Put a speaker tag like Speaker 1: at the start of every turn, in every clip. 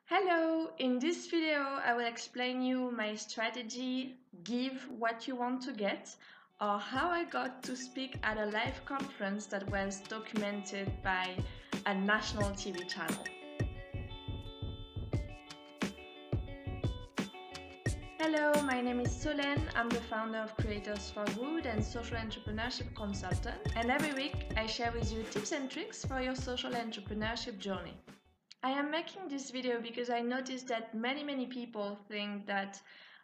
Speaker 1: Hello, in this video I will explain you my strategy, give what you want to get, or how I got to speak at a live conference that was documented by a national TV channel. Hello, my name is Solene. I'm the founder of Creators for Good and social entrepreneurship consultant, and every week I share with you tips and tricks for your social entrepreneurship journey. I am making this video because I noticed that many people think that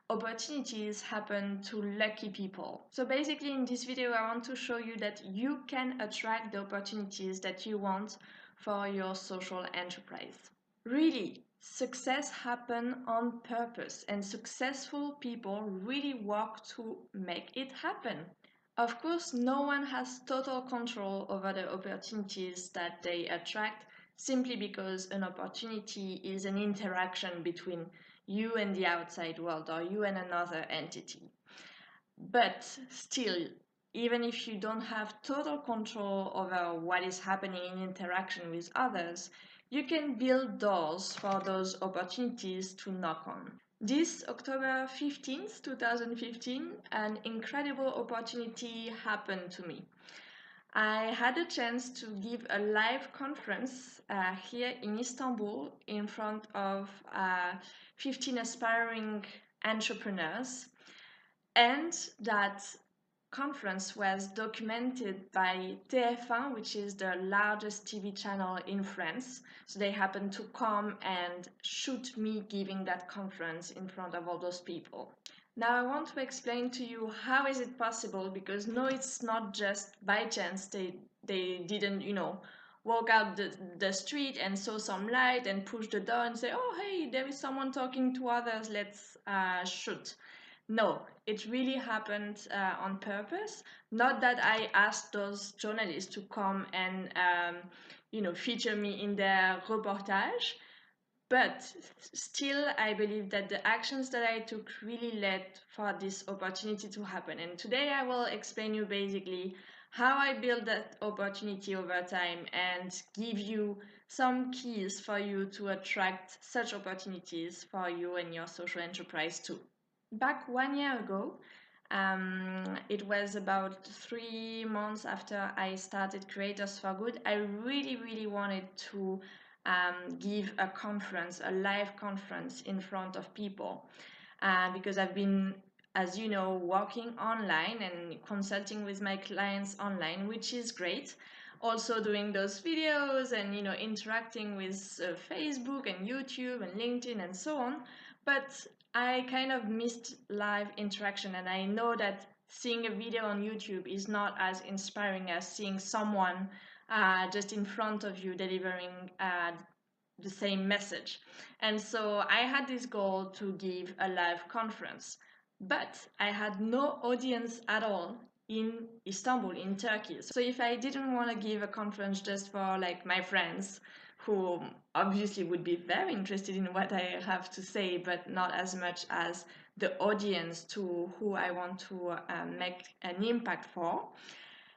Speaker 1: opportunities happen to lucky people. So basically in this video I want to show you that you can attract the opportunities that you want for your social enterprise. Really, success happens on purpose and successful people really work to make it happen. Of course, no one has total control over the opportunities that they attract simply because an opportunity is an interaction between you and the outside world or you and another entity. But still, even if you don't have total control over what is happening in interaction with others, you can build doors for those opportunities to knock on. This October 15th, 2015, an incredible opportunity happened to me. I had a chance to give a live conference here in Istanbul in front of 15 aspiring entrepreneurs, and that conference was documented by TF1, which is the largest TV channel in France. So they happened to come and shoot me giving that conference in front of all those people. Now I want to explain to you how is it possible, because no, it's not just by chance they didn't, walk out the street and saw some light and push the door and say, oh hey, there is someone talking to others, let's shoot. No, it really happened on purpose. Not that I asked those journalists to come and feature me in their reportage, but still, I believe that the actions that I took really led for this opportunity to happen. And today I will explain you basically how I built that opportunity over time and give you some keys for you to attract such opportunities for you and your social enterprise too. Back 1 year ago, it was about 3 months after I started Creators for Good, I really wanted to give a conference, a live conference in front of people, because I've been, as you know, working online and consulting with my clients online, which is great. Also doing those videos and interacting with Facebook and YouTube and LinkedIn and so on. But I kind of missed live interaction, and I know that seeing a video on YouTube is not as inspiring as seeing someone just in front of you delivering the same message. And so I had this goal to give a live conference, but I had no audience at all in Istanbul, in Turkey. So if I didn't want to give a conference just for like my friends, who obviously would be very interested in what I have to say, but not as much as the audience to who I want to make an impact for,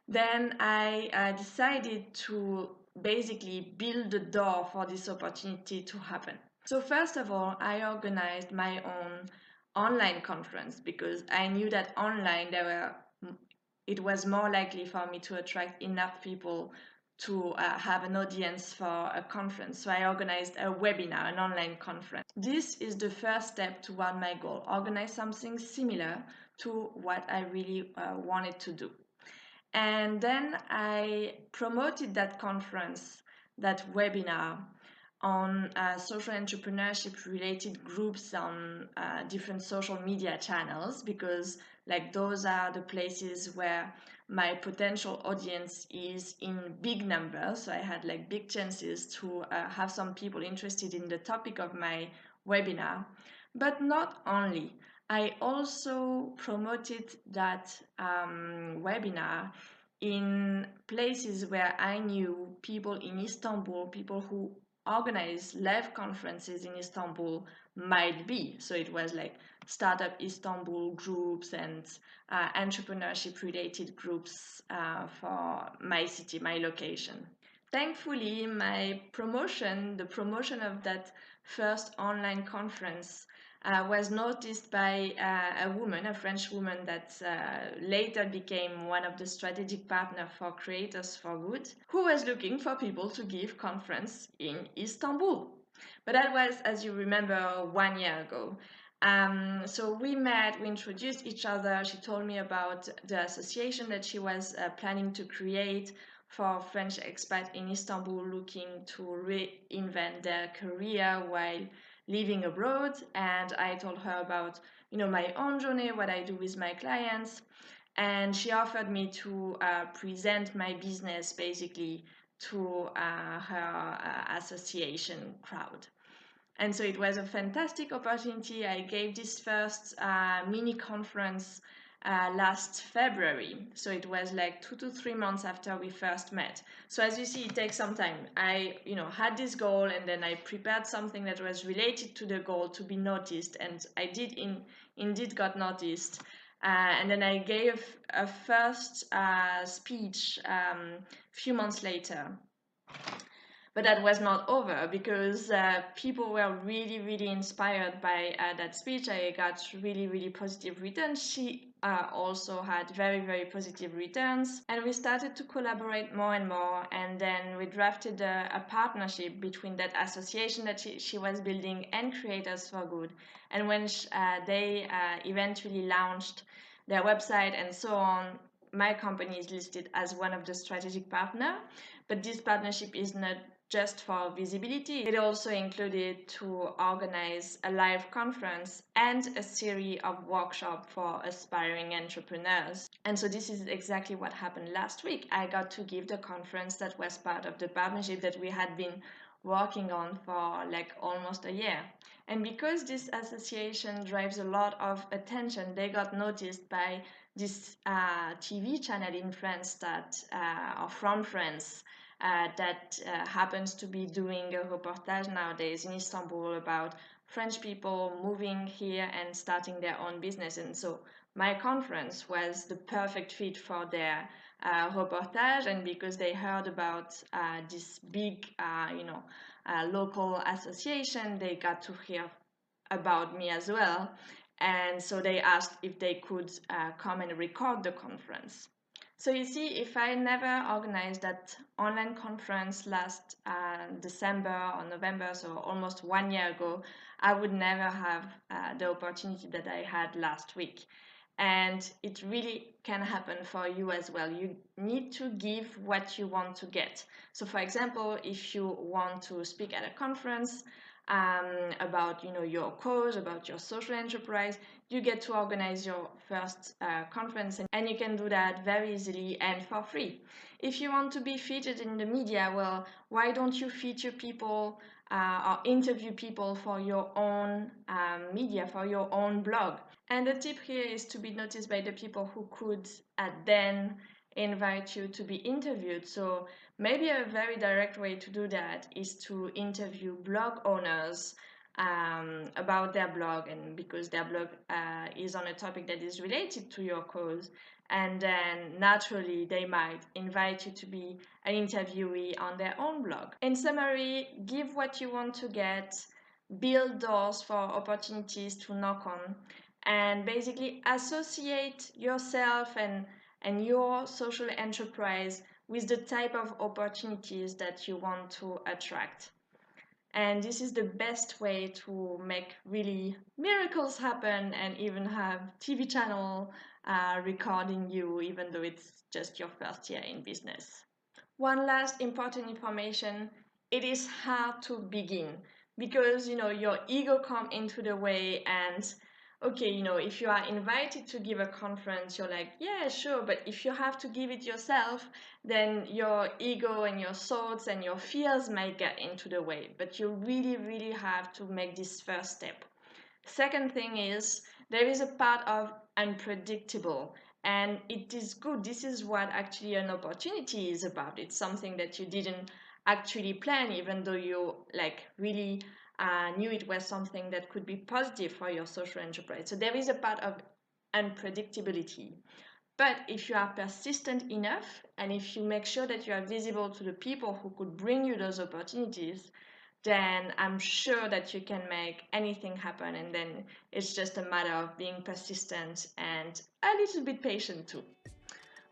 Speaker 1: then I decided to basically build the door for this opportunity to happen. So first of all, I organized my own online conference because I knew that online it was more likely for me to attract enough people to have an audience for a conference. So I organized a webinar, an online conference. This is the first step toward my goal, organize something similar to what I really wanted to do. And then I promoted that conference, that webinar, on social entrepreneurship related groups on different social media channels, because like those are the places where my potential audience is in big numbers. So I had like big chances to have some people interested in the topic of my webinar. But not only, I also promoted that webinar in places where I knew people in Istanbul, people who organize live conferences in Istanbul might be. So it was like Startup Istanbul groups and entrepreneurship related groups for my city, my location. Thankfully, the promotion of that first online conference was noticed by a woman, a French woman that later became one of the strategic partners for Creators for Good, who was looking for people to give conference in Istanbul. But that was, as you remember, 1 year ago. So we met, we introduced each other. She told me about the association that she was planning to create for French expats in Istanbul looking to reinvent their career while living abroad. And I told her about, my own journey, what I do with my clients. And she offered me to present my business basically to her association crowd. And so it was a fantastic opportunity. I gave this first mini conference last February. So it was like 2 to 3 months after we first met. So as you see, it takes some time. I, had this goal, and then I prepared something that was related to the goal to be noticed, and I did indeed got noticed. And then I gave a first speech few months later. But that was not over, because people were really, really inspired by that speech. I got really, really positive returns. She also had very, very positive returns. And we started to collaborate more and more. And then we drafted a partnership between that association that she was building and Creators for Good. And when they eventually launched their website and so on, my company is listed as one of the strategic partners. But this partnership is not just for visibility. It also included to organize a live conference and a series of workshops for aspiring entrepreneurs. And so this is exactly what happened last week. I got to give the conference that was part of the partnership that we had been working on for like almost a year. And because this association drives a lot of attention, they got noticed by this TV channel in France or from France, that happens to be doing a reportage nowadays in Istanbul about French people moving here and starting their own business. And so my conference was the perfect fit for their reportage, and because they heard about this big, local association, they got to hear about me as well. And so they asked if they could come and record the conference. So you see, if I never organized that online conference last December or November, so almost 1 year ago, I would never have the opportunity that I had last week. And it really can happen for you as well. You need to give what you want to get. So for example, if you want to speak at a conference about your cause, about your social enterprise, you get to organize your first conference, and you can do that very easily and for free. If you want to be featured in the media, well, why don't you feature people or interview people for your own media, for your own blog? And the tip here is to be noticed by the people who could then invite you to be interviewed. So maybe a very direct way to do that is to interview blog owners about their blog, and because their blog is on a topic that is related to your cause, and then naturally they might invite you to be an interviewee on their own blog. In summary, give what you want to get, build doors for opportunities to knock on, and basically associate yourself and your social enterprise with the type of opportunities that you want to attract. And this is the best way to make really miracles happen, and even have TV channel recording you, even though it's just your first year in business. One last important information: it is hard to begin, because your ego come into the way, and okay, if you are invited to give a conference, you're like, yeah, sure. But if you have to give it yourself, then your ego and your thoughts and your fears might get into the way. But you really, really have to make this first step. Second thing is, there is a part of unpredictable, and it is good. This is what actually an opportunity is about. It's something that you didn't actually plan, even though you really knew it was something that could be positive for your social enterprise. So there is a part of unpredictability. But if you are persistent enough, and if you make sure that you are visible to the people who could bring you those opportunities, then I'm sure that you can make anything happen. And then it's just a matter of being persistent and a little bit patient too.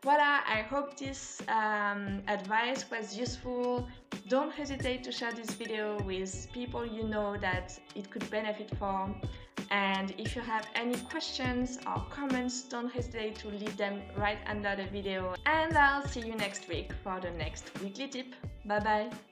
Speaker 1: Voila, I hope this advice was useful. Don't hesitate to share this video with people you know that it could benefit from. And if you have any questions or comments, don't hesitate to leave them right under the video. And I'll see you next week for the next weekly tip. Bye bye.